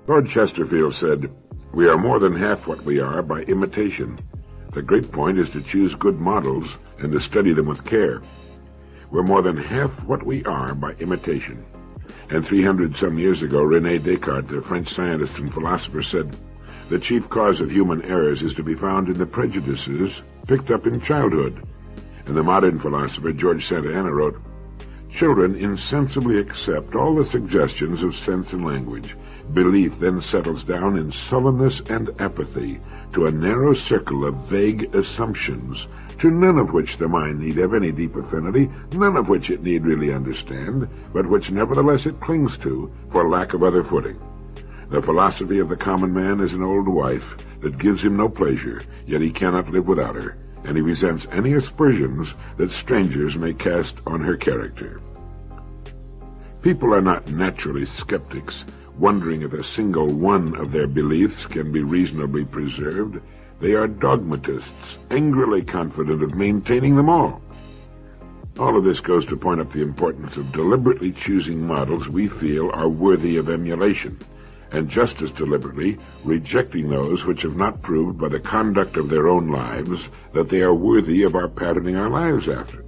Lord Chesterfield said, "We are more than half what we are by imitation. The great point is to choose good models and to study them with care. We're more than half what we are by imitation." And 300-some years ago, René Descartes, the French scientist and philosopher, said, "The chief cause of human errors is to be found in the prejudices picked up in childhood." And the modern philosopher George Santa Anna wrote, "Children insensibly accept all the suggestions of sense and language. Belief then settles down in sullenness and apathy to a narrow circle of vague assumptions, to none of which the mind need have any deep affinity, none of which it need really understand, but which nevertheless it clings to for lack of other footing. The philosophy of the common man is an old wife that gives him no pleasure, yet he cannot live without her, and he resents any aspersions that strangers may cast on her character." People are not naturally skeptics, wondering if a single one of their beliefs can be reasonably preserved. They are dogmatists, angrily confident of maintaining them all. All of this goes to point up the importance of deliberately choosing models we feel are worthy of emulation, and just as deliberately rejecting those which have not proved by the conduct of their own lives that they are worthy of our patterning our lives after.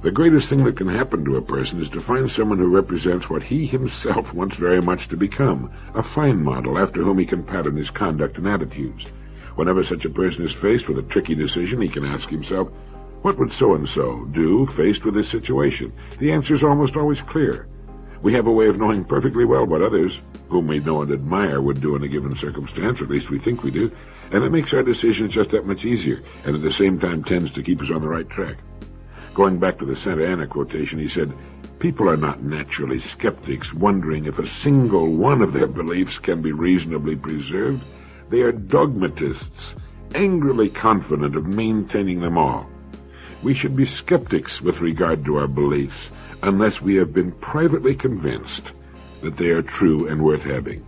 The greatest thing that can happen to a person is to find someone who represents what he himself wants very much to become, a fine model after whom he can pattern his conduct and attitudes. Whenever such a person is faced with a tricky decision, he can ask himself, "What would so-and-so do faced with this situation?" The answer is almost always clear. We have a way of knowing perfectly well what others, whom we know and admire, would do in a given circumstance, or at least we think we do, and it makes our decisions just that much easier, and at the same time tends to keep us on the right track. Going back to the Santa Anna quotation, he said, "People are not naturally skeptics, wondering if a single one of their beliefs can be reasonably preserved. They are dogmatists, angrily confident of maintaining them all." We should be skeptics with regard to our beliefs unless we have been privately convinced that they are true and worth having.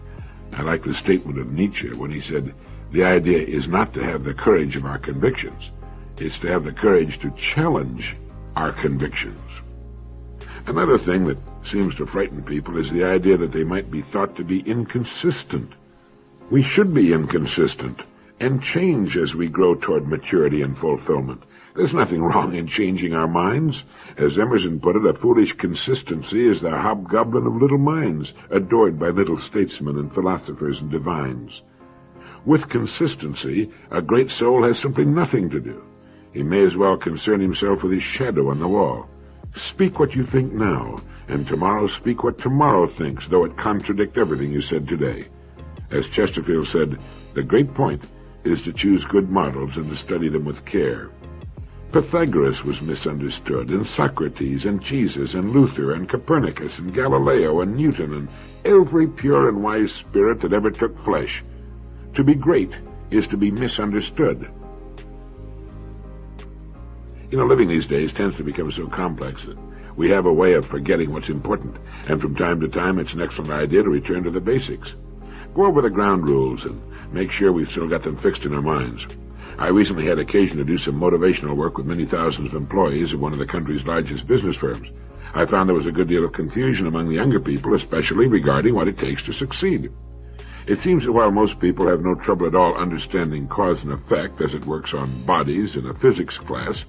I like the statement of Nietzsche when he said, "The idea is not to have the courage of our convictions. It's to have the courage to challenge our convictions." Another thing that seems to frighten people is the idea that they might be thought to be inconsistent. We should be inconsistent and change as we grow toward maturity and fulfillment. There's nothing wrong in changing our minds. As Emerson put it, a foolish consistency is the hobgoblin of little minds, adored by little statesmen and philosophers and divines. With consistency, a great soul has simply nothing to do. He may as well concern himself with his shadow on the wall. Speak what you think now, and tomorrow speak what tomorrow thinks, though it contradict everything you said today. As Chesterfield said, the great point is to choose good models and to study them with care. Pythagoras was misunderstood, and Socrates, and Jesus, and Luther, and Copernicus, and Galileo, and Newton, and every pure and wise spirit that ever took flesh. To be great is to be misunderstood. Living these days tends to become so complex that we have a way of forgetting what's important, and from time to time it's an excellent idea to return to the basics. Go over the ground rules and make sure we've still got them fixed in our minds. I recently had occasion to do some motivational work with many thousands of employees of one of the country's largest business firms. I found there was a good deal of confusion among the younger people, especially regarding what it takes to succeed. It seems that while most people have no trouble at all understanding cause and effect as it works on bodies in a physics class,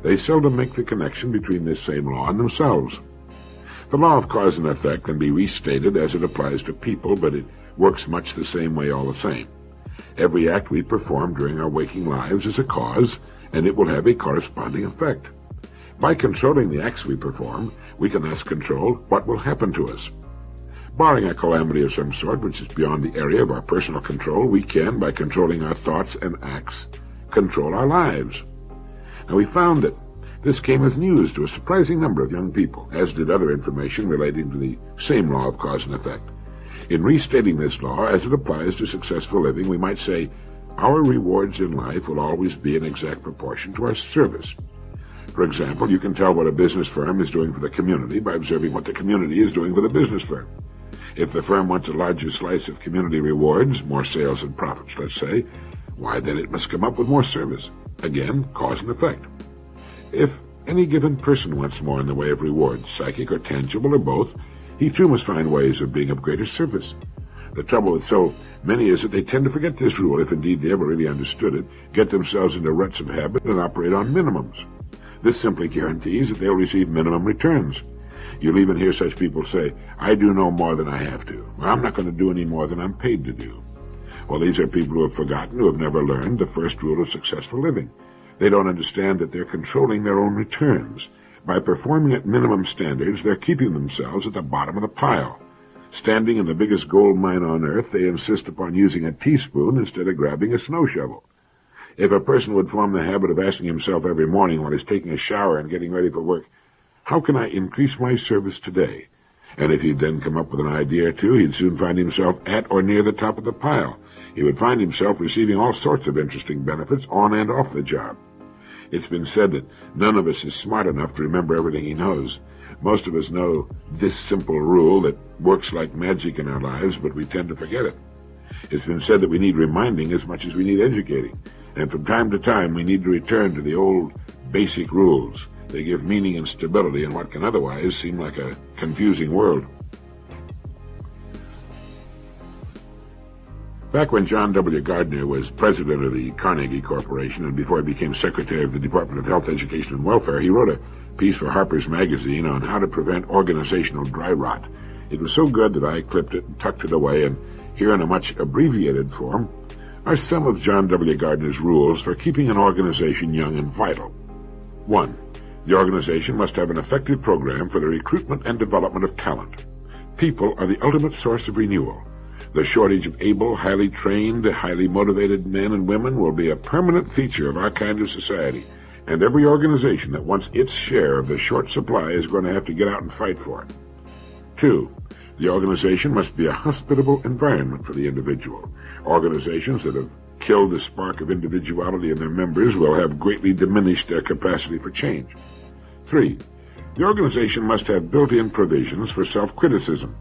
they seldom make the connection between this same law and themselves. The law of cause and effect can be restated as it applies to people, but it works much the same way all the same. Every act we perform during our waking lives is a cause, and it will have a corresponding effect. By controlling the acts we perform, we can thus control what will happen to us. Barring a calamity of some sort, which is beyond the area of our personal control, we can, by controlling our thoughts and acts, control our lives. Now, we found that this came as news to a surprising number of young people, as did other information relating to the same law of cause and effect. In restating this law as it applies to successful living, we might say, our rewards in life will always be in exact proportion to our service. For example, you can tell what a business firm is doing for the community by observing what the community is doing for the business firm. If the firm wants a larger slice of community rewards, more sales and profits, let's say, why then it must come up with more service. Again, cause and effect. If any given person wants more in the way of rewards, psychic or tangible or both, he too must find ways of being of greater service. The trouble with so many is that they tend to forget this rule, if indeed they ever really understood it, get themselves into ruts of habit, and operate on minimums. This simply guarantees that they'll receive minimum returns. You'll even hear such people say, I do no more than I have to. Well, I'm not going to do any more than I'm paid to do. Well, these are people who have forgotten, who have never learned the first rule of successful living. They don't understand that they're controlling their own returns. By performing at minimum standards, they're keeping themselves at the bottom of the pile. Standing in the biggest gold mine on earth, they insist upon using a teaspoon instead of grabbing a snow shovel. If a person would form the habit of asking himself every morning while he's taking a shower and getting ready for work, how can I increase my service today? And if he'd then come up with an idea or two, he'd soon find himself at or near the top of the pile. He would find himself receiving all sorts of interesting benefits on and off the job. It's been said that none of us is smart enough to remember everything he knows. Most of us know this simple rule that works like magic in our lives, but we tend to forget it. It's been said that we need reminding as much as we need educating, and from time to time we need to return to the old basic rules. They give meaning and stability in what can otherwise seem like a confusing world. Back when John W. Gardner was president of the Carnegie Corporation and before he became secretary of the Department of Health, Education, and Welfare, he wrote a piece for Harper's Magazine on how to prevent organizational dry rot. It was so good that I clipped it and tucked it away, and here in a much abbreviated form are some of John W. Gardner's rules for keeping an organization young and vital. 1. The organization must have an effective program for the recruitment and development of talent. People are the ultimate source of renewal. The shortage of able, highly trained, highly motivated men and women will be a permanent feature of our kind of society, and every organization that wants its share of the short supply is going to have to get out and fight for it. 2. The organization must be a hospitable environment for the individual. Organizations that have killed the spark of individuality in their members will have greatly diminished their capacity for change. 3. The organization must have built-in provisions for self-criticism,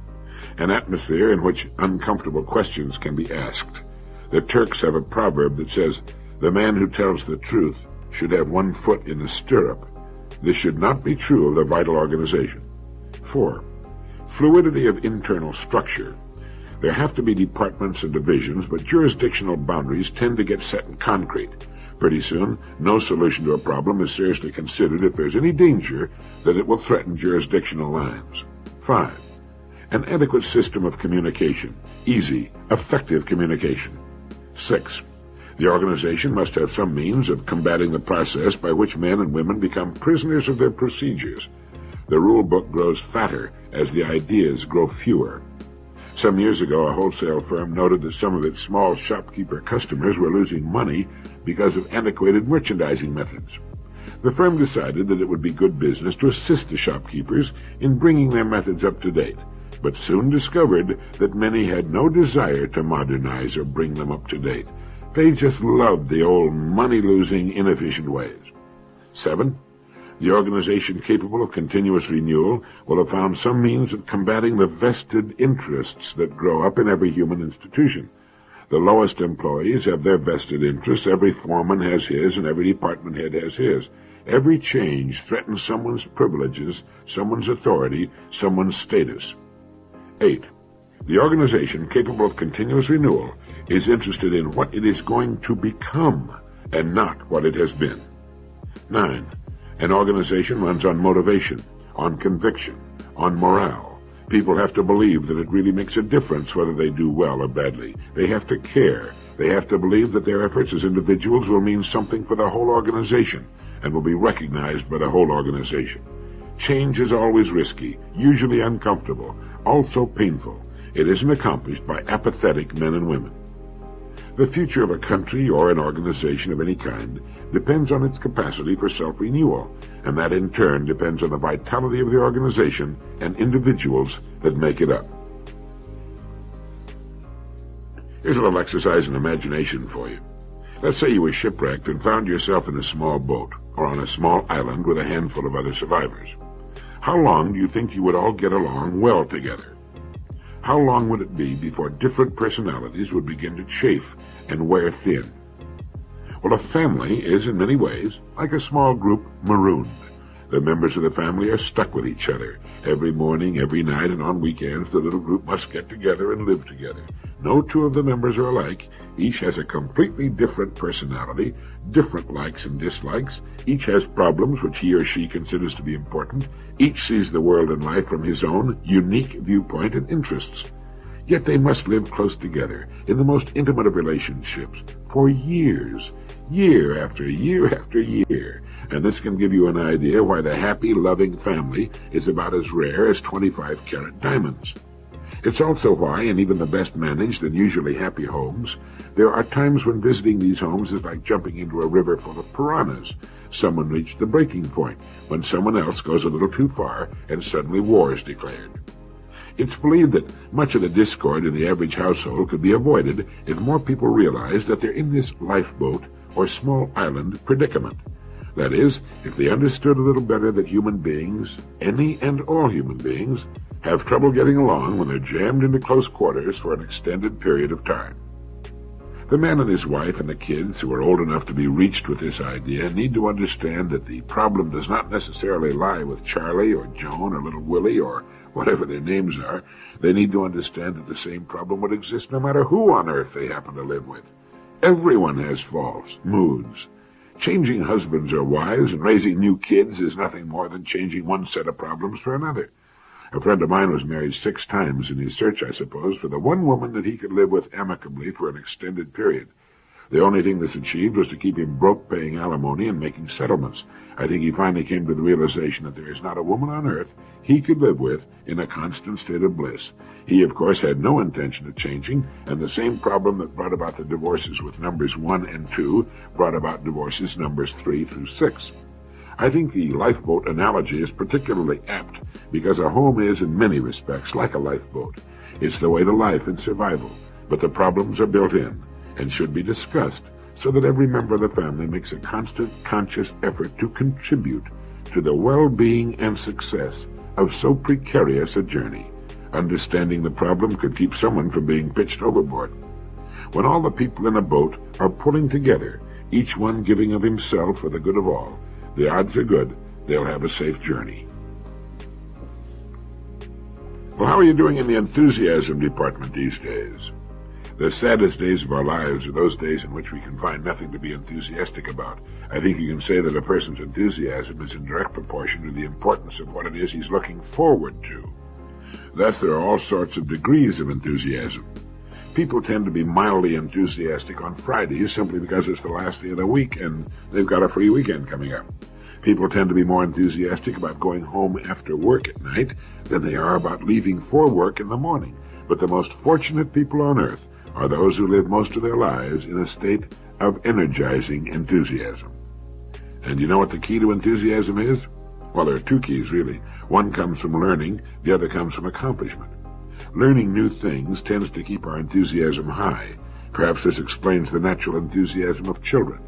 an atmosphere in which uncomfortable questions can be asked. The Turks have a proverb that says, "The man who tells the truth should have one foot in the stirrup." This should not be true of the vital organization. 4. Fluidity of internal structure. There have to be departments and divisions, but jurisdictional boundaries tend to get set in concrete. Pretty soon, no solution to a problem is seriously considered if there's any danger that it will threaten jurisdictional lines. 5. An adequate system of communication. Easy, effective communication. 6. The organization must have some means of combating the process by which men and women become prisoners of their procedures. The rule book grows fatter as the ideas grow fewer. Some years ago, a wholesale firm noted that some of its small shopkeeper customers were losing money because of antiquated merchandising methods. The firm decided that it would be good business to assist the shopkeepers in bringing their methods up to date, but soon discovered that many had no desire to modernize or bring them up to date. They just loved the old money-losing, inefficient ways. 7. The organization capable of continuous renewal will have found some means of combating the vested interests that grow up in every human institution. The lowest employees have their vested interests, every foreman has his, and every department head has his. Every change threatens someone's privileges, someone's authority, someone's status. 8. The organization capable of continuous renewal is interested in what it is going to become and not what it has been. 9. An organization runs on motivation, on conviction, on morale. People have to believe that it really makes a difference whether they do well or badly. They have to care. They have to believe that their efforts as individuals will mean something for the whole organization and will be recognized by the whole organization. Change is always risky, usually uncomfortable, also painful. It isn't accomplished by apathetic men and women. The future of a country or an organization of any kind depends on its capacity for self-renewal, and that in turn depends on the vitality of the organization and individuals that make it up. Here's a little exercise in imagination for you. Let's say you were shipwrecked and found yourself in a small boat or on a small island with a handful of other survivors. How long do you think you would all get along well together? How long would it be before different personalities would begin to chafe and wear thin? Well, a family is in many ways like a small group marooned. The members of the family are stuck with each other. Every morning, every night, and on weekends, the little group must get together and live together. No two of the members are alike. Each has a completely different personality, different likes and dislikes. Each has problems which he or she considers to be important. Each sees the world and life from his own unique viewpoint and interests. Yet they must live close together in the most intimate of relationships for years, year after year after year. And this can give you an idea why the happy, loving family is about as rare as 25-carat diamonds. It's also why, in even the best managed and usually happy homes, there are times when visiting these homes is like jumping into a river full of piranhas. Someone reached the breaking point when someone else goes a little too far and suddenly war is declared. It's believed that much of the discord in the average household could be avoided if more people realize that they're in this lifeboat or small island predicament. That is, if they understood a little better that human beings, any and all human beings, have trouble getting along when they're jammed into close quarters for an extended period of time. The man and his wife and the kids who are old enough to be reached with this idea need to understand that the problem does not necessarily lie with Charlie or Joan or little Willie or whatever their names are. They need to understand that the same problem would exist no matter who on earth they happen to live with. Everyone has faults, moods. Changing husbands or wives and raising new kids is nothing more than changing one set of problems for another. A friend of mine was married 6 times in his search, I suppose, for the one woman that he could live with amicably for an extended period. The only thing this achieved was to keep him broke paying alimony and making settlements. I think he finally came to the realization that there is not a woman on earth he could live with in a constant state of bliss. He, of course, had no intention of changing, and the same problem that brought about the divorces with numbers 1 and 2 brought about divorces numbers 3 through 6. I think the lifeboat analogy is particularly apt because a home is, in many respects, like a lifeboat. It's the way to life and survival, but the problems are built in and should be discussed so that every member of the family makes a constant, conscious effort to contribute to the well-being and success of so precarious a journey. Understanding the problem could keep someone from being pitched overboard. When all the people in a boat are pulling together, each one giving of himself for the good of all, the odds are good they'll have a safe journey. Well, how are you doing in the enthusiasm department these days? The saddest days of our lives are those days in which we can find nothing to be enthusiastic about. I think you can say that a person's enthusiasm is in direct proportion to the importance of what it is he's looking forward to. Thus, there are all sorts of degrees of enthusiasm. People tend to be mildly enthusiastic on Fridays simply because it's the last day of the week and they've got a free weekend coming up. People tend to be more enthusiastic about going home after work at night than they are about leaving for work in the morning. But the most fortunate people on earth are those who live most of their lives in a state of energizing enthusiasm. And you know what the key to enthusiasm is? Well, there are 2 keys, really. One comes from learning, the other comes from accomplishment. Learning new things tends to keep our enthusiasm high. Perhaps this explains the natural enthusiasm of children.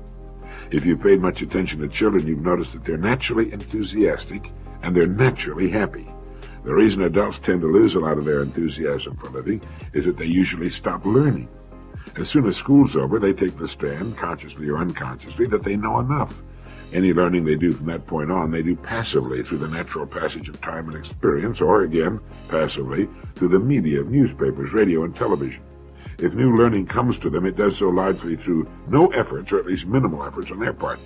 If you've paid much attention to children, you've noticed that they're naturally enthusiastic and they're naturally happy. The reason adults tend to lose a lot of their enthusiasm for living is that they usually stop learning. As soon as school's over, they take the stand, consciously or unconsciously, that they know enough. Any learning they do from that point on, they do passively through the natural passage of time and experience, or again, passively through the media of newspapers, radio, and television. If new learning comes to them, it does so largely through no efforts, or at least minimal efforts on their part.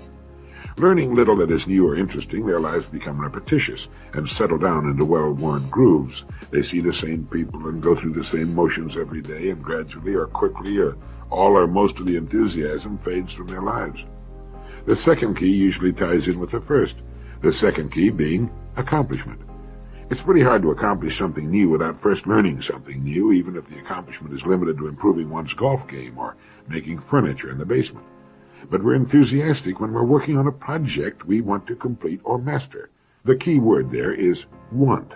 Learning little that is new or interesting, their lives become repetitious and settle down into well-worn grooves. They see the same people and go through the same motions every day, and gradually or quickly or all or most of the enthusiasm fades from their lives. The second key usually ties in with the first, the second key being accomplishment. It's pretty hard to accomplish something new without first learning something new, even if the accomplishment is limited to improving one's golf game or making furniture in the basement. But we're enthusiastic when we're working on a project we want to complete or master. The key word there is want.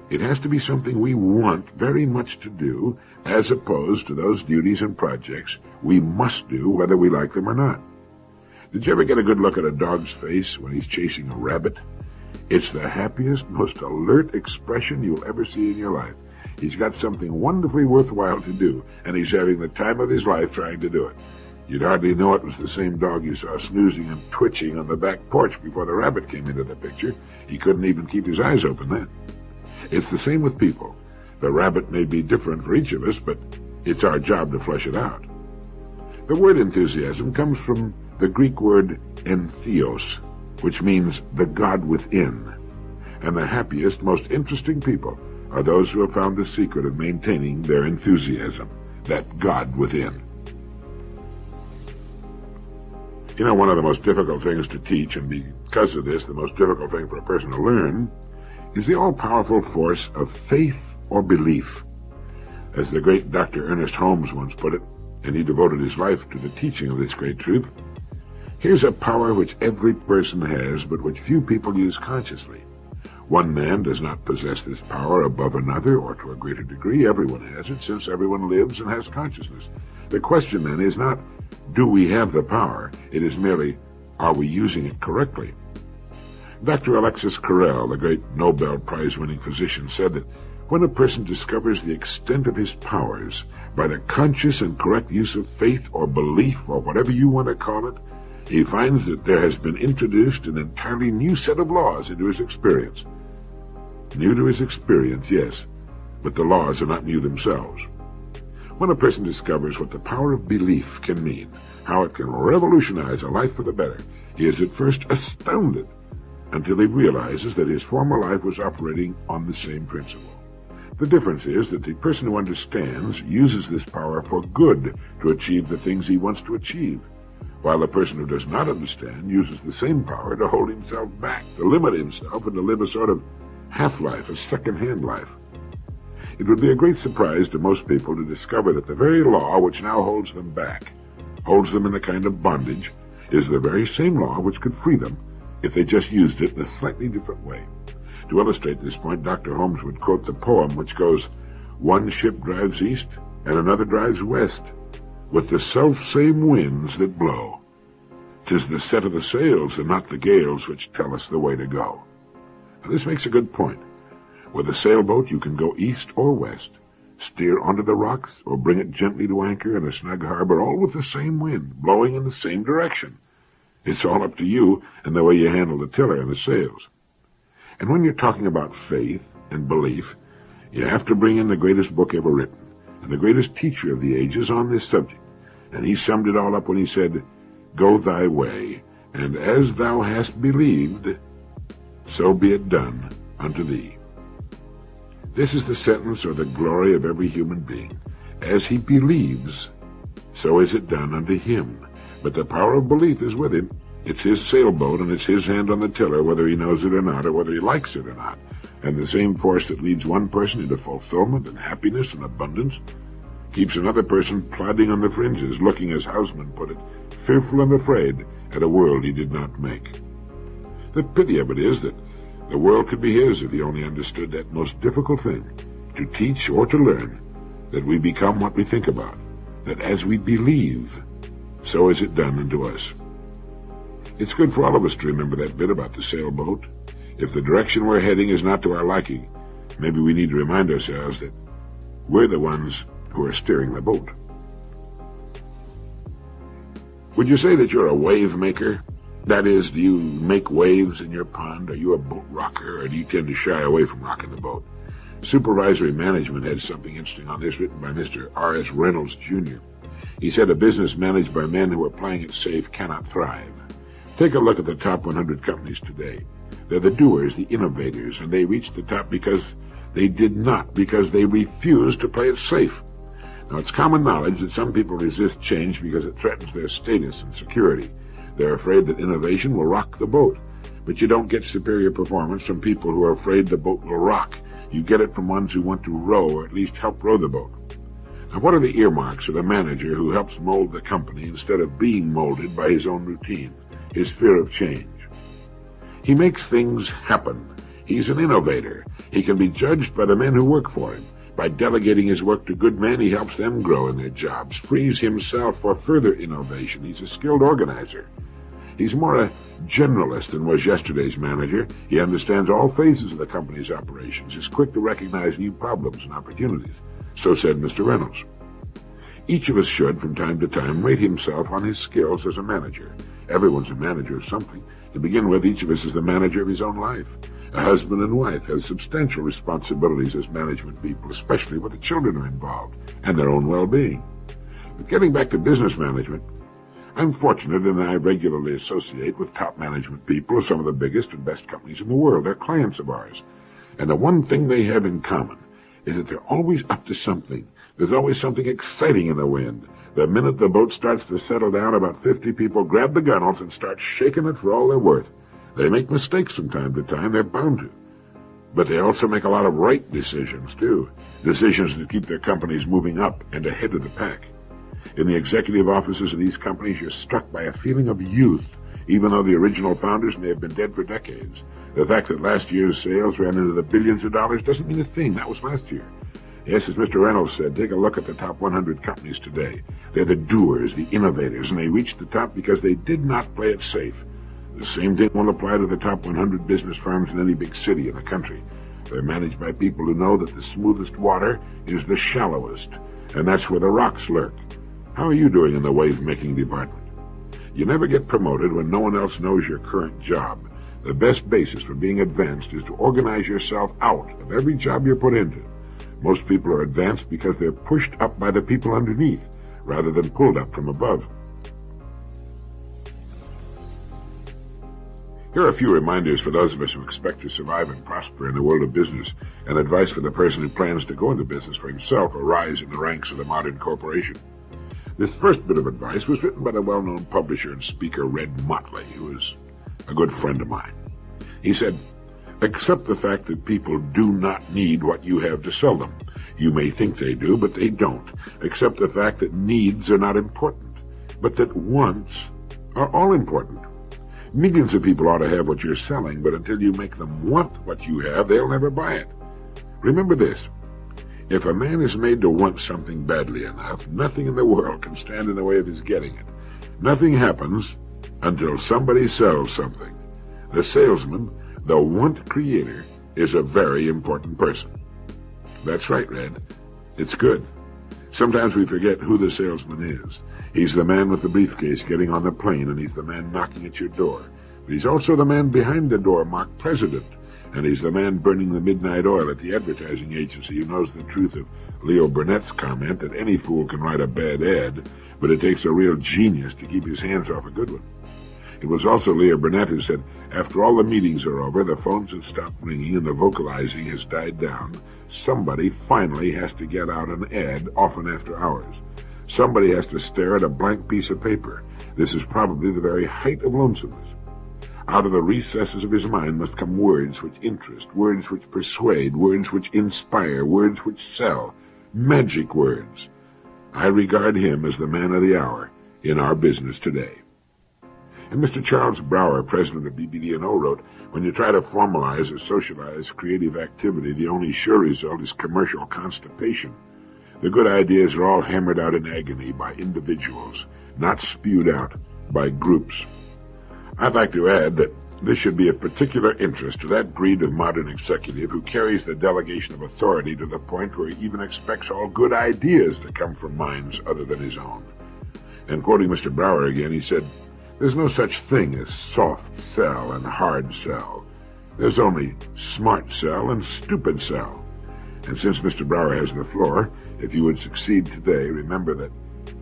It has to be something we want very much to do, as opposed to those duties and projects we must do whether we like them or not. Did you ever get a good look at a dog's face when he's chasing a rabbit? It's the happiest, most alert expression you'll ever see in your life. He's got something wonderfully worthwhile to do, and he's having the time of his life trying to do it. You'd hardly know it was the same dog you saw snoozing and twitching on the back porch before the rabbit came into the picture. He couldn't even keep his eyes open then. It's the same with people. The rabbit may be different for each of us, but it's our job to flesh it out. The word enthusiasm comes from the Greek word entheos, which means the God within. And the happiest, most interesting people are those who have found the secret of maintaining their enthusiasm, that God within. You know, one of the most difficult things to teach, and because of this, the most difficult thing for a person to learn, is the all-powerful force of faith or belief. As the great Dr. Ernest Holmes once put it, and he devoted his life to the teaching of this great truth, here's a power which every person has, but which few people use consciously. One man does not possess this power above another, or to a greater degree. Everyone has it, since everyone lives and has consciousness. The question, then, is not, do we have the power? It is merely, are we using it correctly? Dr. Alexis Carrel, the great Nobel Prize-winning physician, said that when a person discovers the extent of his powers by the conscious and correct use of faith or belief, or whatever you want to call it, he finds that there has been introduced an entirely new set of laws into his experience. New to his experience, yes, but the laws are not new themselves. When a person discovers what the power of belief can mean, how it can revolutionize a life for the better, he is at first astounded until he realizes that his former life was operating on the same principle. The difference is that the person who understands uses this power for good to achieve the things he wants to achieve, while the person who does not understand uses the same power to hold himself back, to limit himself, and to live a sort of half-life, a second-hand life. It would be a great surprise to most people to discover that the very law which now holds them back, holds them in a kind of bondage, is the very same law which could free them if they just used it in a slightly different way. To illustrate this point, Dr. Holmes would quote the poem which goes, "One ship drives east and another drives west, with the self-same winds that blow. 'Tis the set of the sails and not the gales which tell us the way to go." Now, this makes a good point. With a sailboat, you can go east or west, steer onto the rocks, or bring it gently to anchor in a snug harbor, all with the same wind, blowing in the same direction. It's all up to you and the way you handle the tiller and the sails. And when you're talking about faith and belief, you have to bring in the greatest book ever written, and the greatest teacher of the ages on this subject. And he summed it all up when he said, "Go thy way, and as thou hast believed, so be it done unto thee." This is the sentence or the glory of every human being. As he believes, so is it done unto him. But the power of belief is with him. It's his sailboat, and it's his hand on the tiller, whether he knows it or not, or whether he likes it or not. And the same force that leads one person into fulfillment and happiness and abundance keeps another person plodding on the fringes, looking, as Hausmann put it, fearful and afraid at a world he did not make. The pity of it is that the world could be his if he only understood that most difficult thing, to teach or to learn, that we become what we think about, that as we believe, so is it done unto us. It's good for all of us to remember that bit about the sailboat. If the direction we're heading is not to our liking, maybe we need to remind ourselves that we're the ones who are steering the boat. Would you say that you're a wave maker? That is, do you make waves in your pond? Are you a boat rocker, or do you tend to shy away from rocking the boat? Supervisory Management had something interesting on this, written by Mr. R.S. Reynolds, Jr. He said a business managed by men who are playing it safe cannot thrive. Take a look at the top 100 companies today. They're the doers, the innovators, and they reached the top because they refused to play it safe. Now, it's common knowledge that some people resist change because it threatens their status and security. They're afraid that innovation will rock the boat. But you don't get superior performance from people who are afraid the boat will rock. You get it from ones who want to row, or at least help row the boat. Now, what are the earmarks of the manager who helps mold the company instead of being molded by his own routine, his fear of change? He makes things happen. He's an innovator. He can be judged by the men who work for him. By delegating his work to good men, he helps them grow in their jobs, frees himself for further innovation. He's a skilled organizer. He's more a generalist than was yesterday's manager. He understands all phases of the company's operations, is quick to recognize new problems and opportunities. So said Mr. Reynolds. Each of us should, from time to time, rate himself on his skills as a manager. Everyone's a manager of something. To begin with, each of us is the manager of his own life. A husband and wife have substantial responsibilities as management people, especially when the children are involved, and their own well-being. But getting back to business management, I'm fortunate in that I regularly associate with top management people of some of the biggest and best companies in the world. They're clients of ours. And the one thing they have in common is that they're always up to something. There's always something exciting in the wind. The minute the boat starts to settle down, about 50 people grab the gunnels and start shaking it for all they're worth. They make mistakes from time to time. They're bound to. But they also make a lot of right decisions, too. Decisions that keep their companies moving up and ahead of the pack. In the executive offices of these companies, you're struck by a feeling of youth, even though the original founders may have been dead for decades. The fact that last year's sales ran into the billions of dollars doesn't mean a thing. That was last year. Yes, as Mr. Reynolds said, take a look at the top 100 companies today. They're the doers, the innovators, and they reached the top because they did not play it safe. The same thing will apply to the top 100 business firms in any big city in the country. They're managed by people who know that the smoothest water is the shallowest, and that's where the rocks lurk. How are you doing in the wave-making department? You never get promoted when no one else knows your current job. The best basis for being advanced is to organize yourself out of every job you're put into. Most people are advanced because they're pushed up by the people underneath, rather than pulled up from above. Here are a few reminders for those of us who expect to survive and prosper in the world of business, and advice for the person who plans to go into business for himself or rise in the ranks of the modern corporation. This first bit of advice was written by the well-known publisher and speaker Red Motley, who is a good friend of mine. He said, "Accept the fact that people do not need what you have to sell them. You may think they do, but they don't. Accept the fact that needs are not important, but that wants are all important. Millions of people ought to have what you're selling, but until you make them want what you have, they'll never buy it. Remember this. If a man is made to want something badly enough, nothing in the world can stand in the way of his getting it. Nothing happens until somebody sells something. The salesman, the want creator, is a very important person." That's right, Red. It's good. Sometimes we forget who the salesman is. He's the man with the briefcase getting on the plane, and he's the man knocking at your door. But he's also the man behind the door marked President, and he's the man burning the midnight oil at the advertising agency who knows the truth of Leo Burnett's comment that any fool can write a bad ad, but it takes a real genius to keep his hands off a good one. It was also Leo Burnett who said, after all the meetings are over, the phones have stopped ringing and the vocalizing has died down, somebody finally has to get out an ad, often after hours. Somebody has to stare at a blank piece of paper. This is probably the very height of lonesomeness. Out of the recesses of his mind must come words which interest, words which persuade, words which inspire, words which sell, magic words. I regard him as the man of the hour in our business today. And Mr. Charles Brower, president of BBD&O, wrote, "When you try to formalize or socialize creative activity, the only sure result is commercial constipation. The good ideas are all hammered out in agony by individuals, not spewed out by groups." I'd like to add that this should be of particular interest to that breed of modern executive who carries the delegation of authority to the point where he even expects all good ideas to come from minds other than his own. And quoting Mr. Brower again, he said, "There's no such thing as soft sell and hard sell. There's only smart sell and stupid sell." And since Mr. Brower has the floor, if you would succeed today, remember that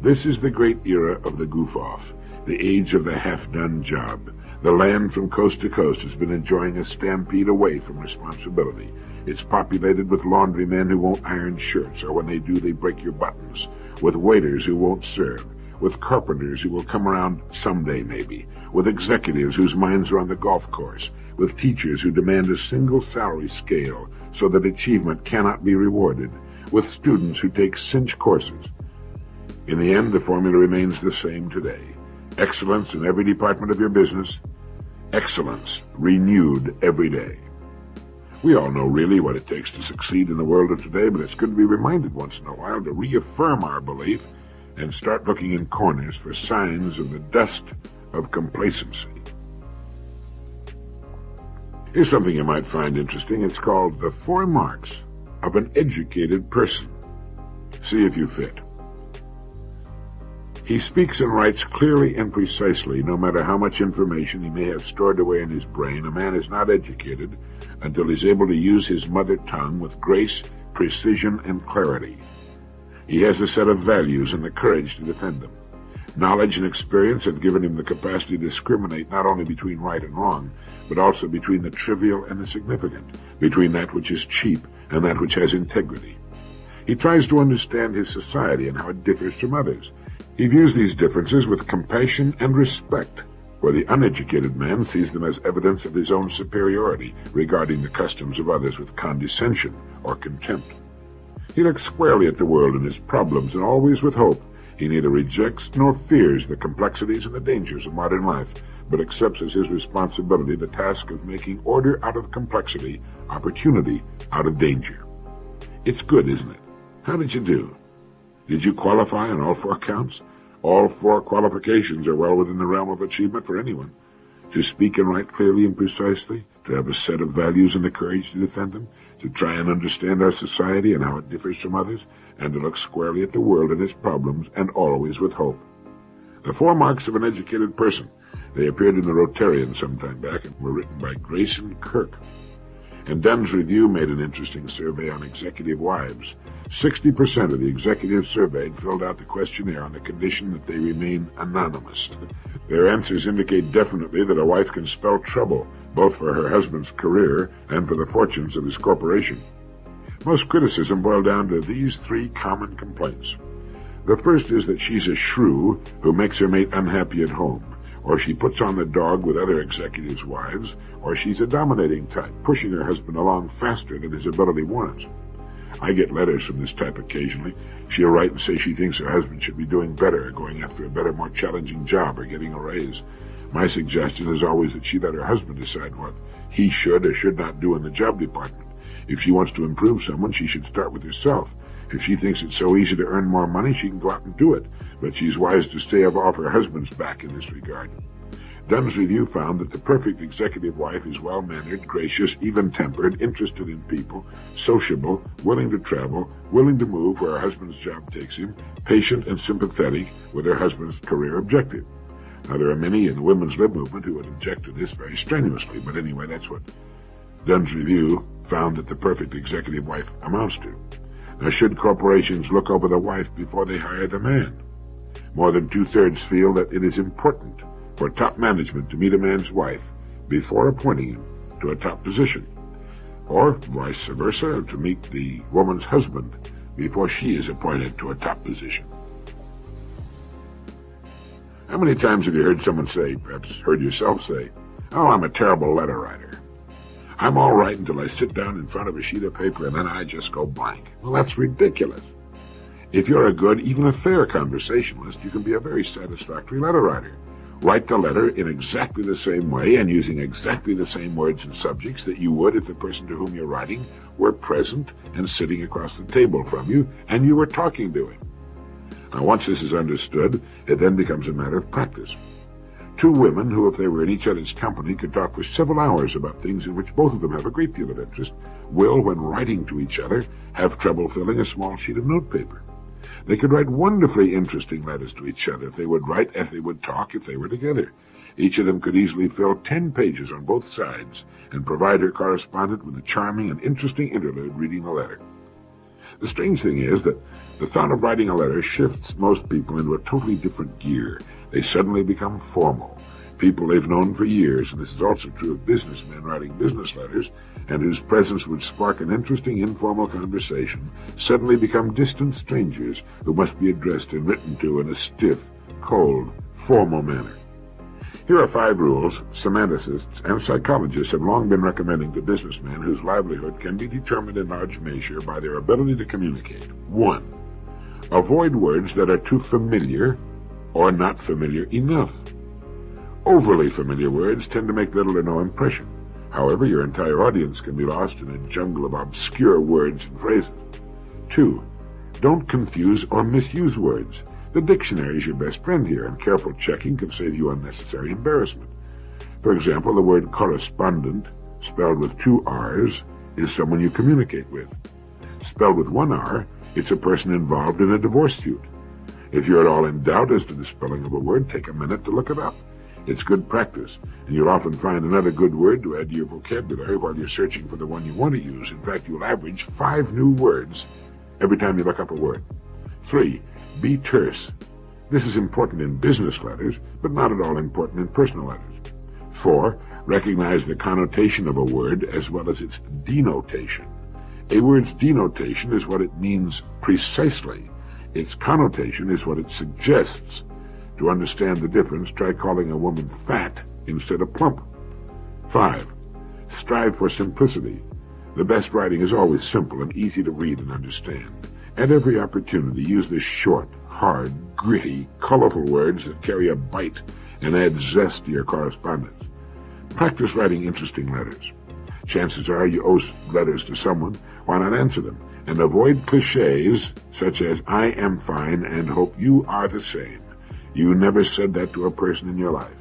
this is the great era of the goof-off, the age of the half-done job. The land from coast to coast has been enjoying a stampede away from responsibility. It's populated with laundrymen who won't iron shirts, or when they do, they break your buttons, with waiters who won't serve, with carpenters who will come around someday maybe, with executives whose minds are on the golf course, with teachers who demand a single salary scale so that achievement cannot be rewarded, with students who take cinch courses. In the end, the formula remains the same today. Excellence in every department of your business. Excellence renewed every day. We all know really what it takes to succeed in the world of today, but it's good to be reminded once in a while to reaffirm our belief and start looking in corners for signs of the dust of complacency. Here's something you might find interesting. It's called the 4 Marks of an Educated Person. See if you fit. He speaks and writes clearly and precisely, no matter how much information he may have stored away in his brain. A man is not educated until he's able to use his mother tongue with grace, precision, and clarity. He has a set of values and the courage to defend them. Knowledge and experience have given him the capacity to discriminate not only between right and wrong, but also between the trivial and the significant, between that which is cheap and that which has integrity. He tries to understand his society and how it differs from others. He views these differences with compassion and respect, where the uneducated man sees them as evidence of his own superiority, regarding the customs of others with condescension or contempt. He looks squarely at the world and its problems, and always with hope. He neither rejects nor fears the complexities and the dangers of modern life, but accepts as his responsibility the task of making order out of complexity, opportunity out of danger. It's good, isn't it? How did you do? Did you qualify on all 4 counts? All 4 qualifications are well within the realm of achievement for anyone. To speak and write clearly and precisely, to have a set of values and the courage to defend them, to try and understand our society and how it differs from others, and to look squarely at the world and its problems, and always with hope. The 4 marks of an educated person. They appeared in the Rotarian some time back and were written by Grayson Kirk. And Dunn's Review made an interesting survey on executive wives. 60% of the executives surveyed filled out the questionnaire on the condition that they remain anonymous. Their answers indicate definitely that a wife can spell trouble, both for her husband's career and for the fortunes of his corporation. Most criticism boiled down to these 3 common complaints. The first is that she's a shrew who makes her mate unhappy at home, or she puts on the dog with other executives' wives, or she's a dominating type, pushing her husband along faster than his ability warrants. I get letters from this type occasionally. She'll write and say she thinks her husband should be doing better, going after a better, more challenging job, or getting a raise. My suggestion is always that she let her husband decide what he should or should not do in the job department. If she wants to improve someone, she should start with herself. If she thinks it's so easy to earn more money, she can go out and do it, but she's wise to stay off her husband's back in this regard. Dunn's Review found that the perfect executive wife is well-mannered, gracious, even-tempered, interested in people, sociable, willing to travel, willing to move where her husband's job takes him, patient and sympathetic with her husband's career objective. Now, there are many in the women's lib movement who would object to this very strenuously, but anyway, that's what Dunn's Review found that the perfect executive wife amounts to. Now, should corporations look over the wife before they hire the man? More than 2/3 feel that it is important for top management to meet a man's wife before appointing him to a top position, or vice versa, to meet the woman's husband before she is appointed to a top position. How many times have you heard someone say, perhaps heard yourself say, "Oh, I'm a terrible letter writer. I'm all right until I sit down in front of a sheet of paper and then I just go blank." Well, that's ridiculous. If you're a good, even a fair conversationalist, you can be a very satisfactory letter writer. Write the letter in exactly the same way and using exactly the same words and subjects that you would if the person to whom you're writing were present and sitting across the table from you and you were talking to him. Now, once this is understood, it then becomes a matter of practice. 2 women who, if they were in each other's company, could talk for several hours about things in which both of them have a great deal of interest, will, when writing to each other, have trouble filling a small sheet of notepaper. They could write wonderfully interesting letters to each other if they would write as they would talk if they were together. Each of them could easily fill 10 pages on both sides and provide her correspondent with a charming and interesting interlude reading the letter. The strange thing is that the thought of writing a letter shifts most people into a totally different gear. They suddenly become formal. People they've known for years, and this is also true of businessmen writing business letters, and whose presence would spark an interesting informal conversation, suddenly become distant strangers who must be addressed and written to in a stiff, cold, formal manner. Here are 5 rules semanticists and psychologists have long been recommending to businessmen whose livelihood can be determined in large measure by their ability to communicate. 1. Avoid words that are too familiar or not familiar enough. Overly familiar words tend to make little or no impression. However, your entire audience can be lost in a jungle of obscure words and phrases. 2. Don't confuse or misuse words. The dictionary is your best friend here, and careful checking can save you unnecessary embarrassment. For example, the word correspondent, spelled with 2 R's, is someone you communicate with. Spelled with 1 R, it's a person involved in a divorce suit. If you're at all in doubt as to the spelling of a word, take a minute to look it up. It's good practice, and you'll often find another good word to add to your vocabulary while you're searching for the one you want to use. In fact, you'll average 5 new words every time you look up a word. 3. Be terse. This is important in business letters, but not at all important in personal letters. 4. Recognize the connotation of a word as well as its denotation. A word's denotation is what it means precisely. Its connotation is what it suggests. To understand the difference, try calling a woman fat instead of plump. 5. Strive for simplicity. The best writing is always simple and easy to read and understand. At every opportunity, use the short, hard, gritty, colorful words that carry a bite and add zest to your correspondence. Practice writing interesting letters. Chances are you owe letters to someone. Why not answer them? And avoid cliches such as, "I am fine and hope you are the same." You never said that to a person in your life.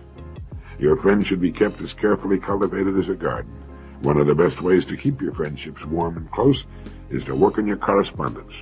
Your friend should be kept as carefully cultivated as a garden. One of the best ways to keep your friendships warm and close is to work on your correspondence.